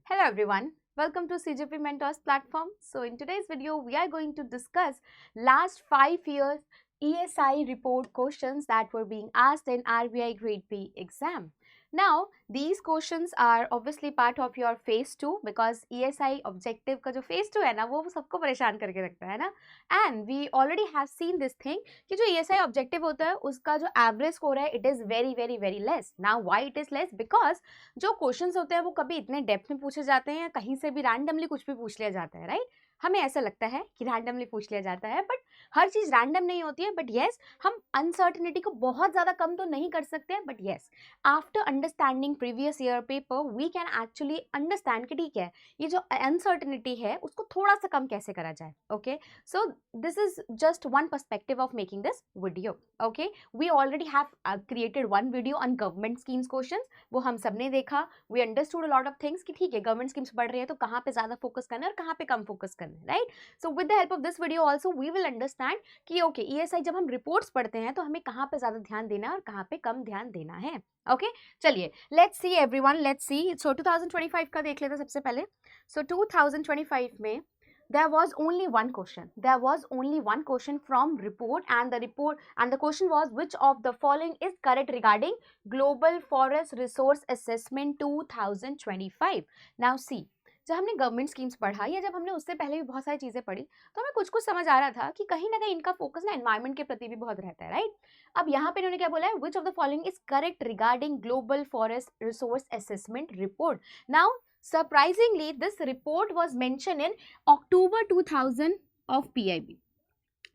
Hello everyone, welcome to CGP Mentors platform. So in today's video, we are going to discuss last 5 years ESI report questions that were being asked in RBI Grade B exam. Now, these questions are obviously part of your phase 2 because ESI objective का जो phase 2 है ना वो सबको परेशान करके रखता है ना. And we already have seen this thing कि जो ESI objective होता है उसका जो average score है it is very less. Now why it is less? Because जो क्वेश्चंस होते हैं वो कभी इतने डेप्थ में पूछे जाते हैं या कहीं से भी रैंडमली कुछ भी पूछ लिया जाता है, राइट? हमें ऐसा लगता है कि रैंडमली पूछ लिया जाता है, बट हर चीज रैंडम नहीं होती है. बट येस, हम अनसर्टेनिटी को बहुत ज्यादा कम तो नहीं कर सकते हैं, but yes, after understanding previous year paper we can actually understand कि ठीक है, ये जो अनसर्टेनिटी है उसको थोड़ा सा कम कैसे करा जाए. Okay, so this is just one perspective of making this video. Okay, we already have created one video on government schemes questions, वो हम सबने देखा. We understood a lot of things कि ठीक है, गवर्नमेंट स्कीम्स बढ़ रही है तो कहाँ पे ज्यादा फोकस करना है और कहाँ पे कम फोकस करना है, right? So with the help of this video also we will understand कि ओके, ईएसआई जब हम रिपोर्ट्स पढ़ते हैं तो हमें कहाँ पे ज्यादा ध्यान देना है और कहाँ पे कम ध्यान देना है. ओके, चलिए let's see everyone, let's see. So 2025 का देख लेते हैं सबसे पहले. सो 2025 में there was only one question. There was only one question from report, and the question was, which of the following is correct regarding Global Forest Resource Assessment 2025? Now see, जब हमने government schemes पढ़ा या जब हमने उससे पहले भी बहुत सारी चीज़ें पढ़ी तो हमें कुछ कुछ समझ आ रहा था कि कहीं ना कहीं इनका फोकस ना एनवायरनमेंट के प्रति भी बहुत रहता है, राइट? अब यहाँ पे इन्होंने क्या बोला है, विच of the following is correct regarding global forest resource assessment report. Now surprisingly, this report was mentioned in October 2000 of PIB.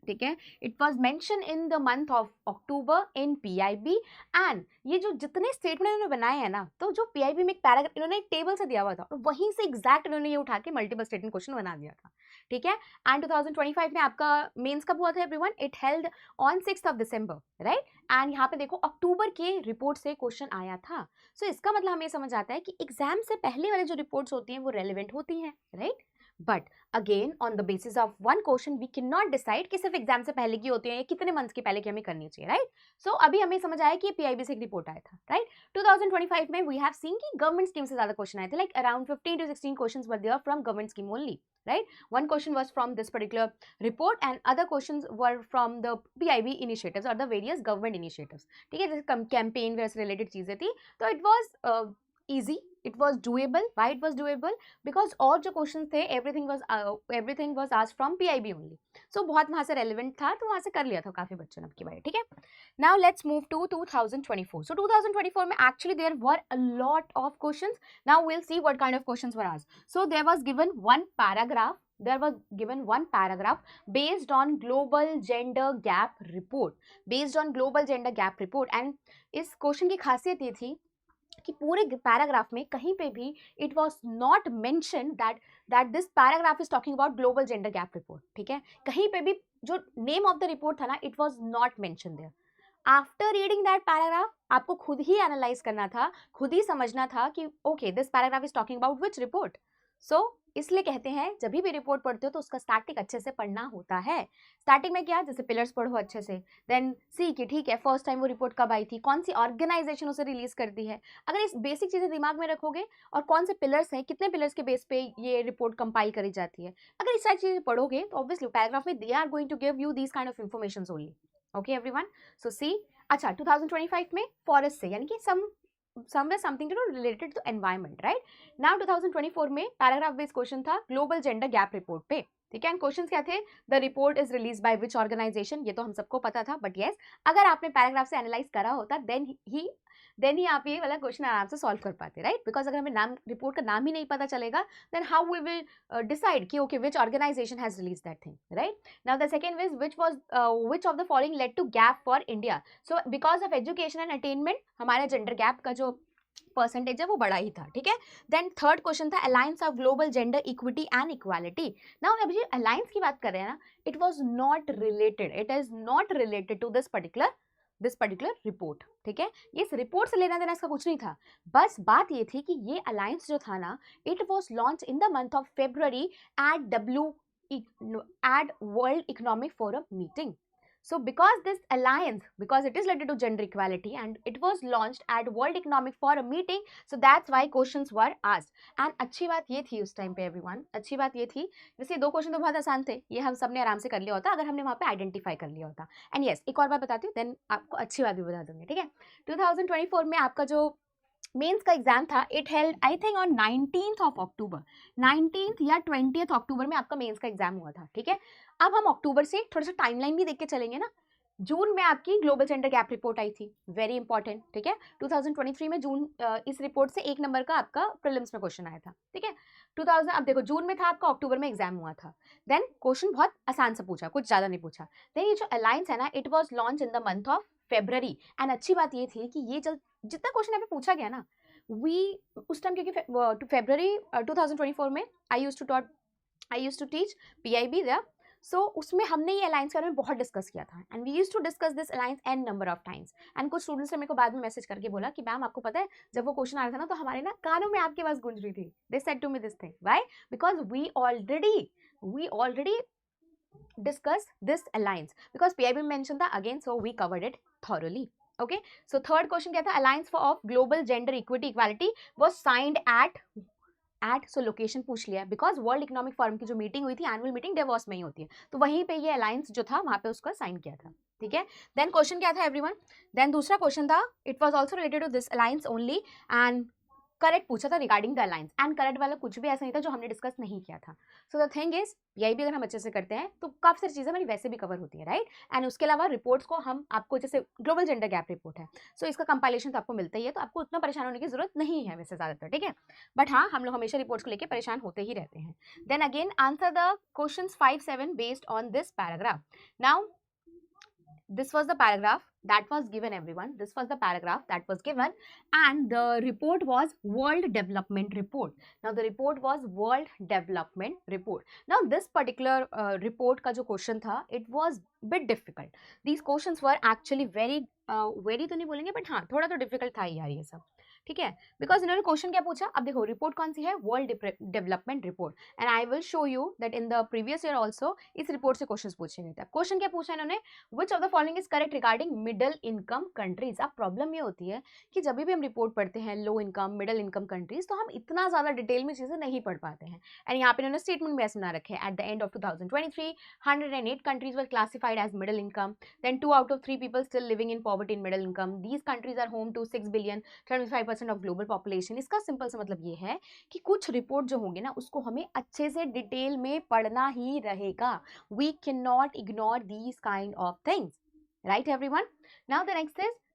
ठीक है, it was mention in the month of October in PIB. And ये जो जितने statement इन्होंने बनाए हैं ना, तो जो PIB में एक पैराग्राफ इन्होंने एक टेबल से दिया हुआ था और वहीं से एग्जैक्ट इन्होंने ये उठा के मल्टीपल स्टेटमेंट क्वेश्चन बना दिया था. ठीक है, एंड 2025 में आपका मेंस कब हुआ था everyone? It held on 6th of December, right? And यहाँ पे देखो अक्टूबर के रिपोर्ट से क्वेश्चन आया था. सो इसका मतलब हमें समझ आता है कि एग्जाम से पहले वाले जो रिपोर्ट्स होती हैं वो रेलिवेंट होती हैं, right? But again on the basis of one question we can not decide कि सिर्फ एग्जाम से पहले की होती है या कितने मंथ्स की पहले की हमें करनी चाहिए, राइट? सो अभी हमें समझ आया कि PIB से एक रिपोर्ट आया था, राइट? 2025 में वी हैव सीन कि गवर्नमेंट स्कीम से ज्यादा क्वेश्चन आए थे, like around 15 to 16 questions were there from government scheme only, right? One question was from this particular report and other questions were from the PIB initiatives or the various government initiatives. ठीक है, जैसे campaign वैसे related चीजें थी, तो it was easy, it was doable. Why it was doable? Because और जो questions थे everything was asked from PIB only. So बहुत वहाँ से relevant था, तो वहाँ से कर लिया था काफी बच्चों ने अब की बार. ठीक है, now let's move to 2024. So 2024 में actually there were a lot of questions. Now we'll see what kind of questions were asked. So there was given one paragraph based on global gender gap report. And इस question की खासियत ये थी कि पूरे paragraph में कहीं पे भी it was not mention that this paragraph is talking about global gender gap report. ठीक है, कहीं पे भी जो नेम ऑफ द रिपोर्ट था ना, it was not mention there. After reading that paragraph आपको खुद ही एनालाइज करना था, खुद ही समझना था कि okay, this paragraph is talking about which report. So इसलिए कहते हैं जब भी रिपोर्ट पढ़ते हो तो उसका स्टार्टिंग अच्छे से पढ़ना होता है. स्टार्टिंग में क्या, जैसे पिलर्स पढ़ो अच्छे से, देन सी कि ठीक है फर्स्ट टाइम वो रिपोर्ट कब आई थी, कौन सी ऑर्गेनाइजेशन उसे रिलीज करती है. अगर इस बेसिक चीजें दिमाग में रखोगे और कौन से पिलर्स हैं, कितने पिलर्स के बेस पे ये रिपोर्ट कंपाइल करी जाती है, अगर इस सारी चीजें पढ़ोगे तो ऑब्वियसली पैराग्राफ में they are going to give you these kind of information only. Okay everyone, so see. अच्छा, 2025 में फॉरेस्ट से, यानी कि somewhere something to do related to environment, right? Now 2024 में पैराग्राफ बेस्ड क्वेश्चन था ग्लोबल जेंडर गैप रिपोर्ट पे. ठीक है, एंड क्वेश्चंस क्या थे? The report is release by which organisation, ये तो हम सबको पता था. बट येस, अगर आपने पैराग्राफ से एनालाइज करा होता देन ही आप ये वाला क्वेश्चन आराम से सॉल्व कर पाते, राइट? बिकॉज अगर हमें नाम, रिपोर्ट का नाम ही नहीं पता चलेगा, then how we will decide कि okay which organization has release that thing, right? Now the second is which of the following led to gap for India. So because of education and attainment हमारा gender gap का जो percentage है वो बड़ा ही था. ठीक है, देन थर्ड क्वेश्चन था alliance of global gender equity and equality. Now अब ये अलायंस की बात कर रहे हैं ना, it is not related to this particular report. ठीक है, ये इस रिपोर्ट से लेना देना इसका कुछ नहीं था. बस बात ये थी कि ये अलायंस जो था ना, it was launch in the month of February at world economic forum meeting. So because this alliance, because it is related to gender equality and it was launched at World Economic Forum meeting, so that's why questions were asked. And अच्छी बात ये थी उस time पे everyone, अच्छी बात ये थी, वैसे दो क्वेश्चन तो बहुत आसान थे, ये हम सब ने आराम से कर लिया होता अगर हमने वहाँ पे आइडेंटिफाई कर लिया होता. एंड यस, एक और बात बताती हूँ, देन आपको अच्छी बात भी बता दूंगी, ठीक है. 2024 में आपका जो मेंस का एग्जाम था, it held I think on 19th of October, 19th या 20th अक्टूबर में आपका मेंस का एग्जाम हुआ था, ठीक है. अब हम अक्टूबर से थोड़ा सा टाइमलाइन भी देख के चलेंगे ना. जून में आपकी ग्लोबल जेंडर गैप रिपोर्ट आई थी, वेरी इंपॉर्टेंट, ठीक है. 2023 में जून, इस रिपोर्ट से 1 नंबर का आपका प्रीलिम्स में क्वेश्चन आया था, ठीक है. 2000, अब देखो जून में था आपका, अक्टूबर में एग्जाम हुआ था. देन क्वेश्चन बहुत आसान सा पूछा, कुछ ज्यादा नहीं पूछा. देन ये जो अलायंस है ना, it was launch in the month of February. And अच्छी बात ये थी कि ये जितना क्वेश्चन यहाँ पे पूछा गया ना, वी उस टाइम, क्योंकि फेब्रवरी 2024 में I used to teach PIB there. So उसमें हमने ये अलायंस के बारे में बहुत डिस्कस किया था and we used to discuss this alliance n number of times. And कुछ स्टूडेंट्स ने मेरे को बाद में मैसेज करके बोला कि मैम आपको पता है जब वो क्वेश्चन आ रहा था ना तो हमारे ना कानों में आपकी आवाज गूंज रही थी. They said to me this thing, why? Because we already discuss this alliance because PIB में mentioned था again, so we covered it thoroughly. Okay, so third question क्या था, alliance for of global gender equality was signed at so location पूछ लिया because world economic forum की जो meeting हुई थी, एनुअल मीटिंग डेवॉस में ही होती है, तो वहीं पे ये अलायंस जो था वहां पे उसका साइन किया था, ठीक है. देन क्वेश्चन क्या था एवरीवन, देन दूसरा क्वेश्चन था, it was also related to this alliance only and correct पूछा था regarding the alliance. And correct वाला कुछ भी ऐसा नहीं था जो हमने डिस्कस नहीं किया था. So the thing is PIB अगर हम अच्छे से करते हैं तो काफी सारी चीजें हमारी वैसे भी कवर होती है, राइट. एंड उसके अलावा रिपोर्ट्स को हम आपको, जैसे ग्लोबल जेंडर गैप रिपोर्ट है, सो इसका कंपाइलेशन तो आपको मिलता ही है, तो आपको उतना परेशान होने की जरूरत नहीं है वैसे ज्यादातर, ठीक है. बट हाँ, हम लोग हमेशा रिपोर्ट्स को लेकर परेशान होते ही रहते हैं. Then again answer the questions 5-7 based on this paragraph. Now this was the paragraph that was given, everyone. This was the paragraph that was given and the report was World Development Report. Now the report was World Development Report. Now this particular report का जो question था, it was bit difficult. These questions were actually very तो नहीं बोलेंगे but हाँ थोड़ा तो difficult था यार ये सब, ठीक है. बिकॉज इन्होंने क्वेश्चन क्या पूछा, अब देखो रिपोर्ट कौन सी है, world development report. And I will show you that in the previous year also इस रिपोर्ट से क्वेश्चन पूछे गए थे. क्वेश्चन क्या पूछा इन्होंने, विच of the following is correct regarding middle income countries. अब प्रॉब्लम ये होती है कि जब भी हम रिपोर्ट पढ़ते हैं low income middle income countries, तो हम इतना ज्यादा डिटेल में चीजें नहीं पढ़ पाते हैं. एंड यहाँ पे इन्होंने स्टेटमेंट में ऐसे बना रखे हैं, at the end of 2023 108 countries were classified as middle income, then 2 out of 3 people still living in poverty in middle income. These countries are home to 6 billion 75% of global population. इसका simple सा मतलब ये है कि कुछ report जो होंगे ना उसको हमें अच्छे से डिटेल में पढ़ना ही रहेगा. We cannot ignore these kind of things, right everyone?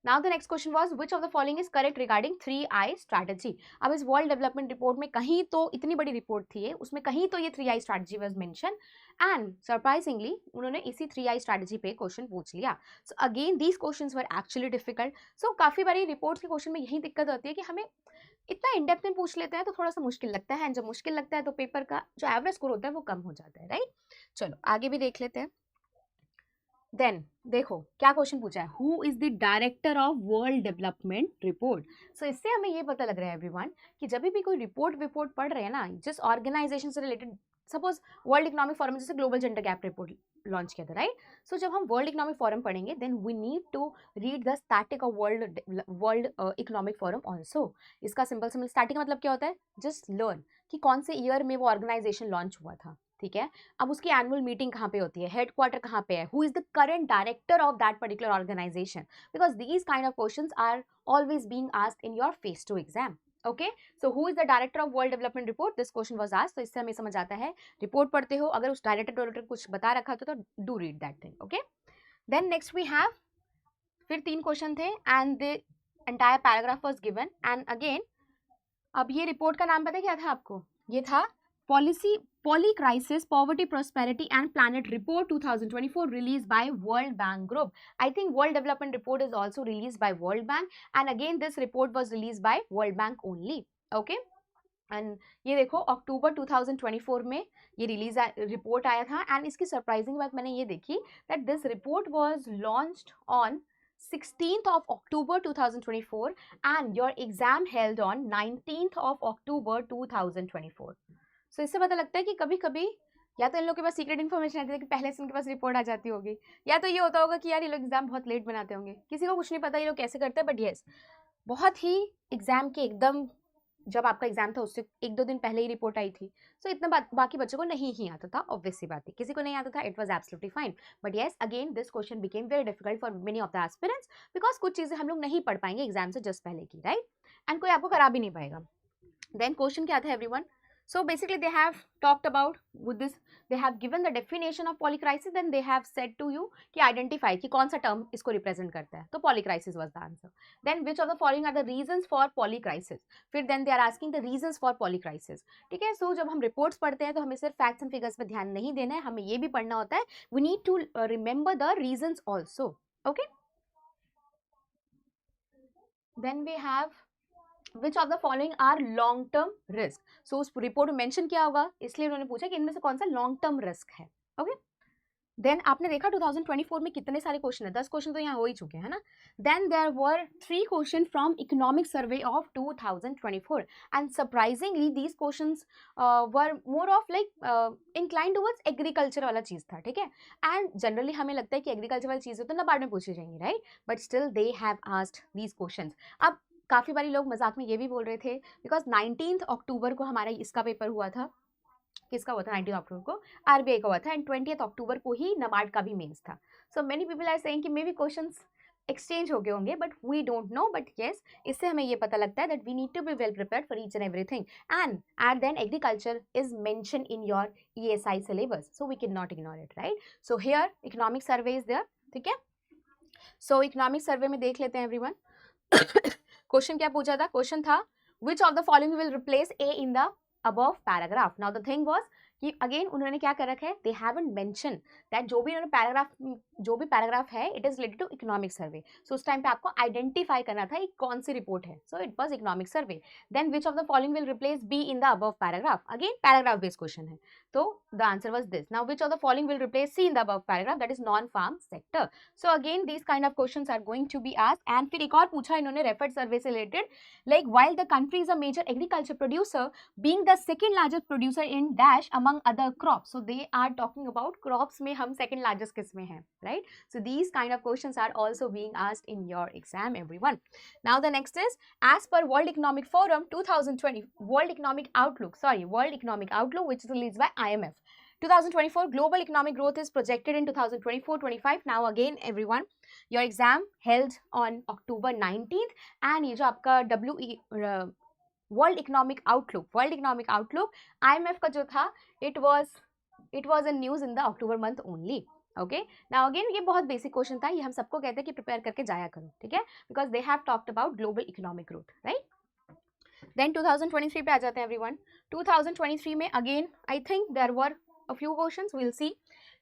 Now the next question was which of the following is correct regarding 3I strategy. अब इस वर्ल्ड डेवलपमेंट रिपोर्ट में कहीं तो, इतनी बड़ी रिपोर्ट थी उसमें कहीं तो ये 3I strategy was mentioned and surprisingly उन्होंने इसी 3I strategy पे क्वेश्चन पूछ लिया. So again these questions were actually difficult. So काफी बारी रिपोर्ट्स के क्वेश्चन में यही दिक्कत होती है कि हमें इतना इन डेप्थ में पूछ लेते हैं तो थोड़ा सा मुश्किल लगता है, जब मुश्किल लगता है तो पेपर का जो एवरेज स्कोर होता है वो कम हो जाता है, राइट. चलो आगे भी देख लेते हैं. देन देखो क्या क्वेश्चन पूछा है, who is the director of world development Report. So इससे हमें ये पता लग रहा है एवरीवन कि जब भी कोई रिपोर्ट पढ़ रहे हैं ना, जिस ऑर्गेनाइजेशन से related, suppose World economic Forum जैसे Global gender gap Report launch किया था, राइट. सो जब हम वर्ल्ड इकोनॉमिक फोरम पढ़ेंगे then we need to read the static of World economic Forum also. इसका सिंपल स्टैटिक मतलब क्या होता है, जस्ट लर्न कि कौन से ईयर में वो ऑर्गेनाइजेशन लॉन्च हुआ था, ठीक है. अब उसकी एनुअल मीटिंग कहाँ पे होती है, हेडक्वार्टर कहाँ पे है, who is the current director of that particular organisation, because these kind of questions are always being asked in your phase two exam. Okay, so who is the director of world development report, this question was asked. तो इससे हमें समझ आता है report पढ़ते हो अगर उस डायरेक्टर कुछ बता रखा था तो do read that thing. Okay, then next we have, फिर 3 क्वेश्चन थे and the entire paragraph was given. And again अब ये रिपोर्ट का नाम पता है क्या था आपको, ये था Polycrisis, Poverty, Prosperity and Planet Report 2024 released by World Bank Group. I think World Development Report is also released by World Bank and again this report was released by World Bank only. Okay, and ये देखो अक्टूबर 2024 में ये release report आया था. And इसकी surprising बात मैंने ये देखी that this report was launched on 16th of October 2024 and your exam held on 19th of October 2024. So इससे पता लगता है कि कभी कभी या तो इन लोग के पास सीक्रेट इन्फॉर्मेशन आती है कि पहले से इनके पास रिपोर्ट आ जाती होगी, या तो ये होता होगा कि यार ये लोग एग्जाम बहुत लेट बनाते होंगे, किसी को कुछ नहीं पता ये लोग कैसे करते हैं। बट येस, बहुत ही एग्जाम के एकदम जब आपका एग्जाम था उससे 1-2 दिन पहले ही रिपोर्ट आई थी, सो इतना बाकी बच्चों को नहीं ही आता था, ऑब्वियस सी बात है, किसी को नहीं आता था, it was absolutely fine. But yes, again this question became very difficult for many of the aspirants, because कुछ चीजें हम लोग नहीं पढ़ पाएंगे एग्जाम से जस्ट पहले की, राइट, एंड कोई आपको करा भी नहीं पाएगा। देन क्वेश्चन क्या था everyone? So basically they have talked about with this, they have given the definition of polycrisis, then they have said to you कि identify कि कौन सा term इसको represent करता है, तो polycrisis was the answer. Then which of the following are the reasons for polycrisis? फिर then they are asking the reasons for polycrisis. ठीक है, so जब हम reports पढ़ते हैं तो हमें सिर्फ facts and figures पे ध्यान नहीं देना है, हमें ये भी पढ़ना होता है, we need to remember the reasons also. Okay, then we have which of the following are long term risk. So उस रिपोर्ट में मेंशन किया होगा, इसलिए उन्होंने पूछा कि इनमें से कौन सा लॉन्ग टर्म रिस्क है। ओके, देन आपने देखा 2024 में कितने सारे क्वेश्चन है, 10 क्वेश्चन तो यहाँ हो ही चुके हैं ना। Then there were 3 question from economic survey of 2024 and surprisingly these questions were more of like incline towards agriculture वाला चीज था, ठीक है। एंड जनरली हमें लगता है कि एग्रीकल्चर वाली चीजें तो नाबार्ड में पूछी जाएंगी, right, but still they have asked these questions. अब काफ़ी बारी लोग मजाक में ये भी बोल रहे थे, बिकॉज 19 अक्टूबर को हमारा इसका पेपर हुआ था, किसका हुआ था 19 अक्टूबर को, आरबीआई का हुआ था, एंड 20 अक्टूबर को ही नाबार्ड का भी मेंस था। So many people are saying कि मे बी क्वेश्चंस एक्सचेंज हो गए होंगे, but we don't know. But yes, इससे हमें ये पता लगता है that we need to be well prepared for each and everything, and at then agriculture is mention in your ESI syllabus, so we can not ignore it, right. So here economic survey is there, ठीक है। सो economic survey में देख लेते हैं everyone. Question क्या पूछा था? Question था which of the following will replace A in the above paragraph. Now the thing was कि अगेन उन्होंने क्या कर रखा है, दे हैवंट मेंशन दैट जो भी उन्होंने पैराग्राफ है it is related to Economic Survey. So उस टाइम पे आपको आइडेंटिफाई करना था एक कौन सी रिपोर्ट है, so it was economic survey. Then which of the following will replace B in the above paragraph, again paragraph based question है, तो the answer was this. Now which of the following will replace C in the above paragraph, that is non farm sector. So again these kind of questions are going to be asked. And फिर एक और पूछा इन्होंने referred survey से related, like while the country is a major agriculture producer being the second largest producer in dash among other crops, so they are talking about crops में हम second largest किस में हैं, right? So these kind of questions are also being asked in your exam, everyone. Now the next is, as per World Economic Forum 2020 World Economic Outlook which is released by IMF, 2024 global economic growth is projected in 2024-25. Now again everyone, your exam held on October 19th, and ये जो आपका World Economic Outlook IMF का जो था, it was in news in the October month only. Okay, now again ये बहुत basic question था, ये हम सबको कहते हैं कि प्रिपेयर करके जाया करो, ठीक है, because they have talked about global economic growth, right. Then 2023 पे आ जाते हैं एवरीवन। 2023 में again I think there were a few questions, we'll see.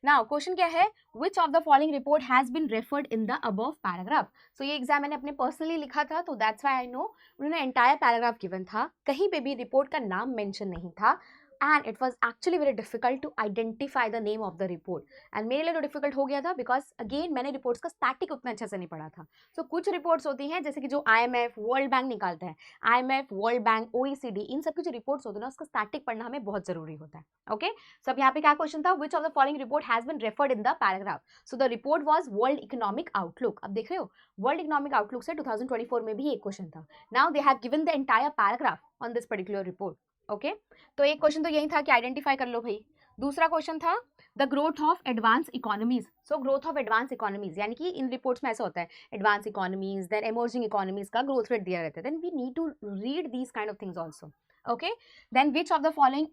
Now question क्या है, which of the following report has been referred in the above paragraph? So ये exam मैंने अपने पर्सनली लिखा था, तो that's why I know उन्होंने entire paragraph given था, कहीं पे भी रिपोर्ट का नाम मेंशन नहीं था, and it was actually very difficult to identify the name of the report. and मेरे लिए तो डिफिकल्ट हो गया था बिकॉज अगेन मैंने रिपोर्ट्स का स्टैटिक उतना अच्छे से नहीं पढ़ा था। so कुछ रिपोर्ट्स होती हैं जैसे कि जो IMF वर्ल्ड बैंक निकालता है, IMF वर्ल्ड बैंक OECD, इन सब की जो रिपोर्ट्स होती है ना उसका स्टैटिक पढ़ना हमें बहुत जरूरी होता है। ओके, सो अब यहाँ पे क्या क्वेश्चन था, which of the following report has been referred in the paragraph? So the report was world economic outlook. अब देख रहे हो, वर्ल्ड इकोनॉमिक आउटलुक से 2024 में भी एक क्वेश्चन था। Now they have given the entire paragraph on this particular report. Okay, तो एक क्वेश्चन तो यही था कि आइडेंटिफाई कर लो भाई। दूसरा क्वेश्चन था the growth of advance economies. So growth of advance economies यानी कि इन रिपोर्ट्स में ऐसा होता है, advance economies then emerging economies का ग्रोथ रेट दिया रहता है, then we need to read these kind of things also. Okay, then which of the following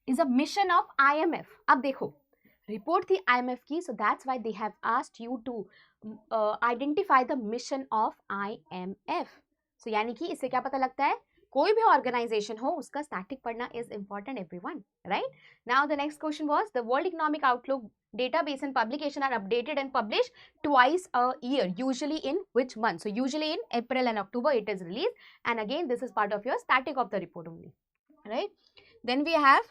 is a mission of IMF? अब देखो रिपोर्ट थी IMF की, so that's why they have asked you to identify the mission of IMF। सो यानी कि इससे क्या पता लगता है, कोई भी ऑर्गेनाइजेशन हो उसका स्टैटिक पढ़ना is important everyone, right. Now the next question was the world economic outlook database and publication are updated and published twice a year, usually in which month? So usually in April and October it is released, and again this is part of your static of the report only, right? Then we have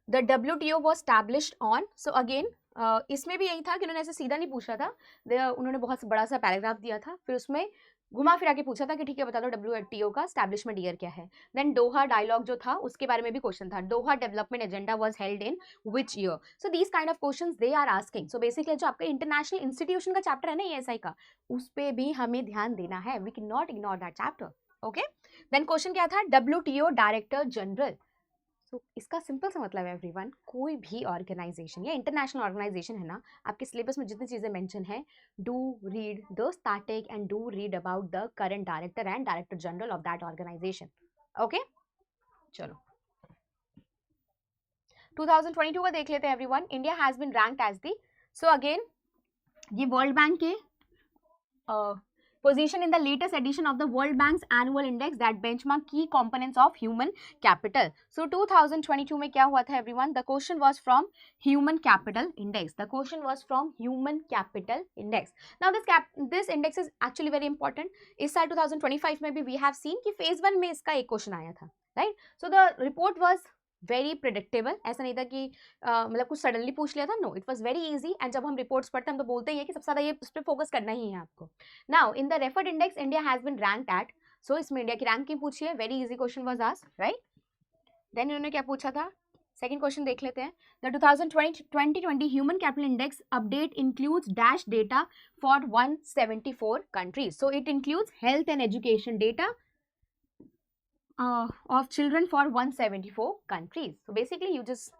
the WTO was established on, so again इसमें भी यही था कि उन्होंने ऐसे सीधा नहीं पूछा था, उन्होंने बहुत बड़ा सा पैराग्राफ दिया था, फिर उसमें घुमा फिरा के पूछा था कि ठीक है बता दो WTO का एस्टैब्लिशमेंट ईयर क्या है। देन दोहा डायलॉग जो था उसके बारे में भी क्वेश्चन था, Doha Development Agenda was held in which year. So these kind of questions they are asking. So basically जो आपका इंटरनेशनल इंस्टीट्यूशन का चैप्टर है ना ESI का, उस पे भी हमें ध्यान देना है, we can not ignore that chapter. Okay, then question क्या था, WTO डायरेक्टर जनरल। सो इसका सिंपल सा मतलब है एवरीवन, कोई भी ऑर्गेनाइजेशन या इंटरनेशनल ऑर्गेनाइजेशन है ना, आपके सिलेबस में जितनी चीजें मेंशन है, do read the static and do read about the current director and director general of that organisation. Okay, चलो 2022 का देख लेते हैं everyone. India has been ranked as the, so again ये वर्ल्ड बैंक के position in the latest edition of the World Bank's annual index that benchmark key components of human capital. So 2022 में क्या हुआ था everyone? The question was from human capital index. The question was from human capital index. Now this index is actually very important. इस साल 2025 में भी we have seen कि phase 1 में इसका एक क्वेश्चन आया था, right? So the report was very predictable, ऐसा नहीं था कि मतलब कुछ सडनली पूछ लिया था, no it was very easy. And जब हम रिपोर्ट्स पढ़ते हैं हम तो बोलते ही है कि सबसे ज्यादा ये उस पर फोकस करना ही है आपको। Now in the referred index India has been ranked at, so इसमें इंडिया की रैंकिंग पूछी है, very easy question was asked, right. Then इन्होंने क्या पूछा था, सेकंड क्वेश्चन देख लेते हैं। The 2020 human capital index update includes dash data for 174 countries. So it includes health and education data of children for 174 countries. So basically you just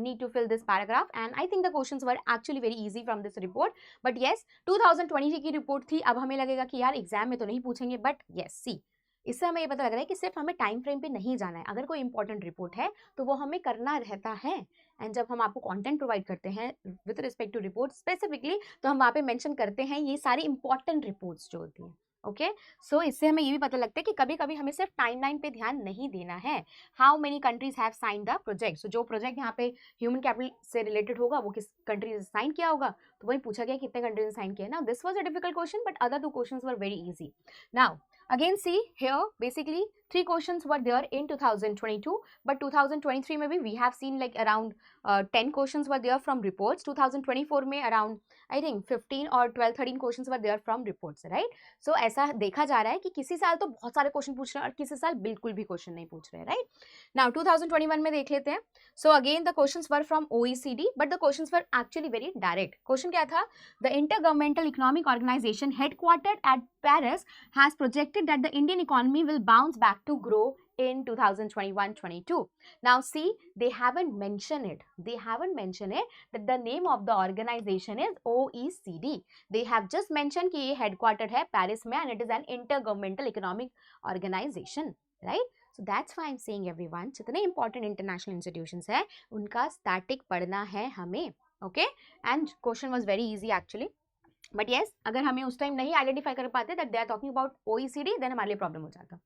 need to fill this paragraph and I think the questions were actually very easy from this report. But yes, 2020 की report थी, अब हमें लगेगा कि यार exam में तो नहीं पूछेंगे, बट yes see, इससे हमें ये पता लग रहा है कि सिर्फ हमें टाइम फ्रेम पे नहीं जाना है। अगर कोई इंपॉर्टेंट रिपोर्ट है तो वो हमें करना रहता है। एंड जब हम आपको कंटेंट प्रोवाइड करते हैं with respect to report specifically, तो हम वहाँ पे मेंशन करते हैं ये सारी इंपॉर्टेंट रिपोर्ट्स जो होती हैं। ओके, सो इससे हमें ये भी पता लगता है कि कभी कभी हमें सिर्फ टाइमलाइन पे ध्यान नहीं देना है। How many countries have sign the project. So जो प्रोजेक्ट यहाँ पे ह्यूमन कैपिटल से रिलेटेड होगा वो किस कंट्री ने साइन किया होगा, तो वही पूछा गया कितने कंट्रीज ने साइन किया। Now this was a difficult question but other two questions were very easy. Now again see here, basically 3 questions were there in 2022, but 2023 में भी we have seen like around 10 questions were there from reports. 2024 में around I think 15 or 12-13 questions were there from reports, right? So ऐसा देखा जा रहा है कि किसी साल तो बहुत सारे क्वेश्चन पूछ रहे हैं और किसी साल बिल्कुल भी क्वेश्चन नहीं पूछ रहे हैं, right? Now 2021 में देख लेते हैं। So again the questions were from OECD, but the questions were actually very direct. Question क्या था? The Intergovernmental Economic Organization headquartered at Paris has projected that the Indian economy will bounce back to grow in 2021-22. Now see, they haven't mentioned it. They haven't mentioned it that the name of the organization is OECD. They have just mentioned कि ये headquartered है Paris में and it is an intergovernmental economic organization, right? So that's why I'm saying everyone, जितने important international institutions है उनका static पढ़ना है हमें, okay? And question was very easy actually. But yes, अगर हमें उस टाइम नहीं आइडेंटिफाई कर पाते that they are talking about OECD, then हमारे लिए प्रॉब्लम हो जाता।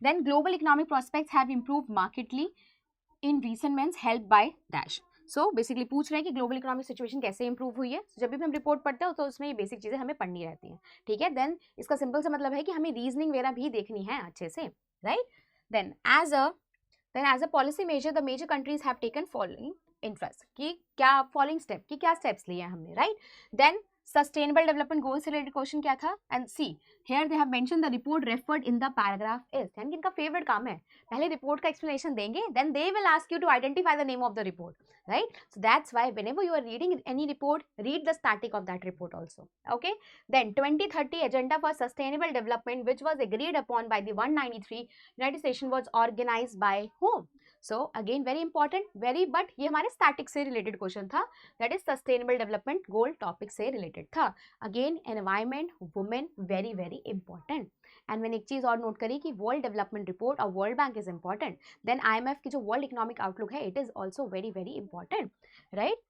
Then global economic prospects have improved markedly in recent months help by dash. So basically पूछ रहे हैं कि ग्लोबल इकोनॉमिक सिचुएशन कैसे इंप्रूव हुई है। जब भी हम रिपोर्ट पढ़ते हैं तो उसमें ये बेसिक चीजें हमें पढ़नी रहती हैं, ठीक है। देन इसका सिंपल सा मतलब है कि हमें रीजनिंग वगैरह भी देखनी है अच्छे से, right. Then as a policy measure the major countries have taken following interest, कि क्या फॉलोइंग स्टेप की क्या स्टेप्स लिए हैं हमने, right. Then sustainable development goal से रिलेटेड क्वेश्चन क्या था, and see here they have mention the report referred in the paragraph is, यानी कि इनका फेवरेट काम है, पहले रिपोर्ट का एक्सप्लेनेशन देंगे then they will ask you to identify the name of the report, right? So that's why whenever you are reading any report, read the static of that report also, okay? Then 2030 agenda for sustainable development which was agreed upon by the 193 United Nations was organized by whom? So again very important, very, but ये हमारे static से related question था, that is sustainable development goal topic से related था। Again environment, women, very very important। And मैंने एक चीज और नोट करी कि वर्ल्ड डेवलपमेंट रिपोर्ट और world bank is important, then IMF की जो वर्ल्ड इकोनॉमिक आउटलुक है it is also very very important, right.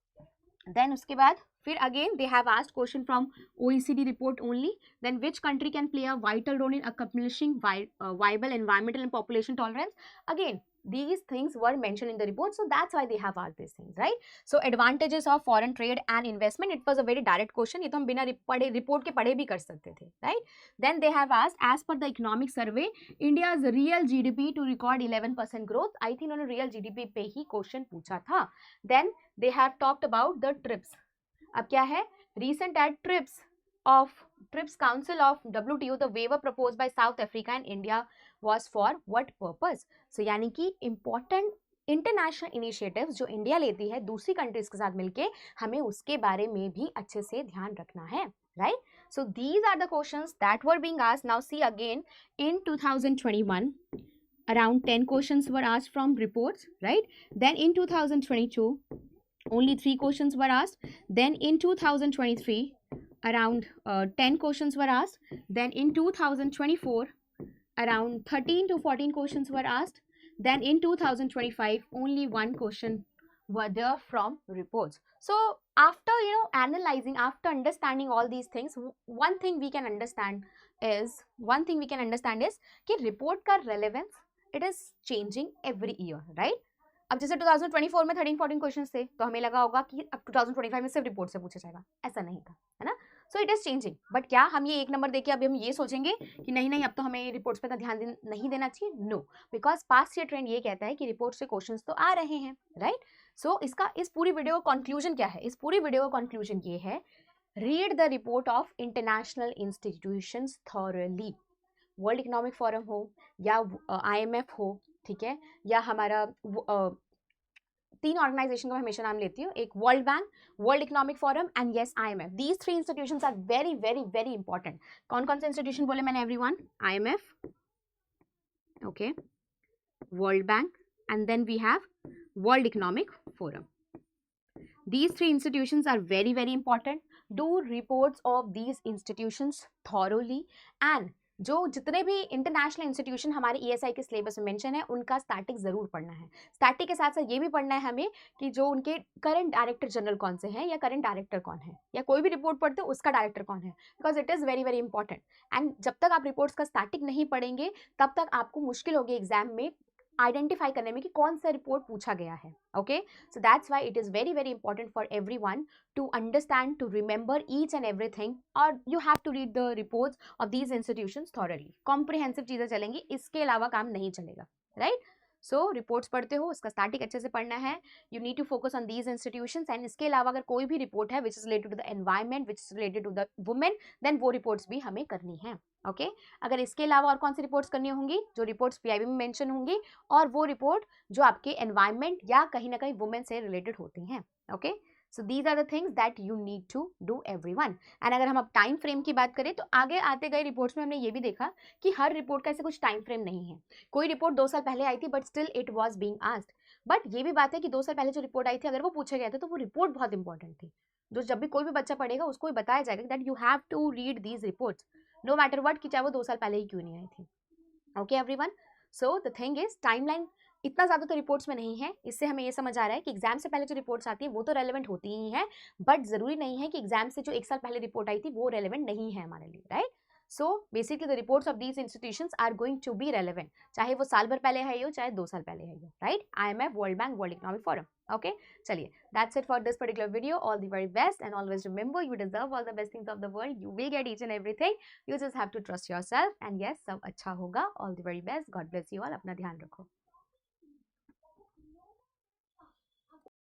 Then उसके बाद फिर again they have asked question from OECD report only, then which country can play a vital role in accomplishing viable environmental and population tolerance. Again these things were mentioned in the report, so that's why they have asked these things, right? So advantages of foreign trade and investment, it was a very direct question, ये तो हम बिना पढ़े report के पढ़े भी कर सकते थे, right? Then they have asked as per the economic survey India's real GDP to record 11% growth, I think उन्होंने real GDP पे ही क्वेश्चन पूछा था। Then they have talked about the trips, अब क्या है, recent at trips of TRIPS Council of WTO, the waiver proposed by South Africa and India was for what purpose? So यानी कि important international initiatives जो India लेती है दूसरी countries के साथ मिलके, हमें उसके बारे में भी अच्छे से ध्यान रखना है, right? So these are the questions that were being asked. Now see again, in 2021 around 10 questions were asked from reports, right? Then in 2022 only 3 questions were asked. Then in 2023 around 10 questions were asked. Then in 2024 around 13 to 14 questions were asked. Then in 2025 only 1 question were there from reports. So after analyzing, after understanding all these things, one thing we can understand is कि report का relevance, it is changing every year, right? अब जैसे 2024 में 13-14 questions थे तो हमें लगा होगा कि अब 2025 में सिर्फ रिपोर्ट से पूछा जाएगा, ऐसा नहीं था, है ना? So it is changing. But क्या हम ये एक नंबर देके अभी हम ये सोचेंगे कि नहीं अब तो हमें रिपोर्ट्स पे इतना ध्यान नहीं देना चाहिए? No, because past year trend ये कहता है कि रिपोर्ट से क्वेश्चंस तो आ रहे हैं, राइट? सो इसका इस पूरी वीडियो का कंक्लूजन क्या है? इस पूरी वीडियो का कंक्लूजन ये है, read the report of international institutions thoroughly. World economic forum हो या IMF हो, ठीक है, या हमारा 3 ऑर्गेनाइजेशन का मैं हमेशा नाम लेती हूँ, एक world bank, world economic forum and yes IMF. These 3 institutions are very very very important. कौन कौन से इंस्टीट्यूशन बोले मैंने everyone? IMF, okay, world bank, and then we have World Economic Forum. These 3 institutions are very very important. Do reports of these institutions thoroughly, and जो जितने भी international institution हमारे ESI के सिलेबस में मेंशन है उनका स्टैटिक जरूर पढ़ना है. स्टैटिक के साथ साथ ये भी पढ़ना है हमें कि जो उनके करंट डायरेक्टर जनरल कौन से हैं या करंट डायरेक्टर कौन है, या कोई भी रिपोर्ट पढ़ते हो उसका डायरेक्टर कौन है, because it is very very important. And जब तक आप रिपोर्ट्स का स्टैटिक नहीं पढ़ेंगे तब तक आपको मुश्किल होगी एग्जाम में आइडेंटिफाई करने में कि कौन सा रिपोर्ट पूछा गया है. Okay, so that's why it is very very important for everyone to understand, to remember each and everything, और you have to read the reports of these institutions thoroughly. Comprehensive चीजें चलेंगी, इसके अलावा काम नहीं चलेगा, राइट? सो रिपोर्ट्स पढ़ते हो, उसका स्टैटिक अच्छे से पढ़ना है. You need to focus on these institutions. And इसके अलावा अगर कोई भी रिपोर्ट है which is related to the environment, which is related to the women, then वो रिपोर्ट्स भी हमें करनी है. ओके, अगर इसके अलावा और कौन सी रिपोर्ट्स करनी होंगी? जो रिपोर्ट्स PIB में मेंशन होंगी, और वो रिपोर्ट जो आपके एनवायरमेंट या कहीं ना कहीं वुमेन से रिलेटेड होती हैं. Okay, so these are the things that you need to do everyone. And अगर हम अब टाइम फ्रेम की बात करें तो आगे आते गए रिपोर्ट्स में हमने ये भी देखा कि हर रिपोर्ट का ऐसे कुछ टाइम फ्रेम नहीं है. कोई रिपोर्ट 2 साल पहले आई थी but still it was being asked. But ये भी बात है कि 2 साल पहले जो रिपोर्ट आई थी अगर वो पूछे गए थे तो वो रिपोर्ट बहुत इंपॉर्टेंट थी, जो जब भी कोई भी बच्चा पढ़ेगा उसको भी बताया जाएगा that you have to read these reports no matter what, कि चाहे वो 2 साल पहले ही क्यों नहीं आई थी. Okay everyone, so the thing is timeline इतना ज़्यादा तो रिपोर्ट्स में नहीं है. इससे हमें ये समझ आ रहा है कि एग्जाम से पहले जो रिपोर्ट्स आती है वो तो रेलेवेंट होती ही है, बट ज़रूरी नहीं है कि एग्जाम से जो 1 साल पहले रिपोर्ट आई थी वो रेलेवेंट नहीं है हमारे लिए, right? So basically the reports of these institutions are going to be relevant, चाहे वो साल भर पहले है हो चाहे 2 साल पहले है हो, right? IMF, world bank, world economic forum. Okay, चलिए, that's it for this particular video. All the very best and always remember you deserve all the best things of the world. You will get each and everything. You just have to trust yourself and yes, सब अच्छा होगा. All the very best. God bless you all. अपना ध्यान रखो.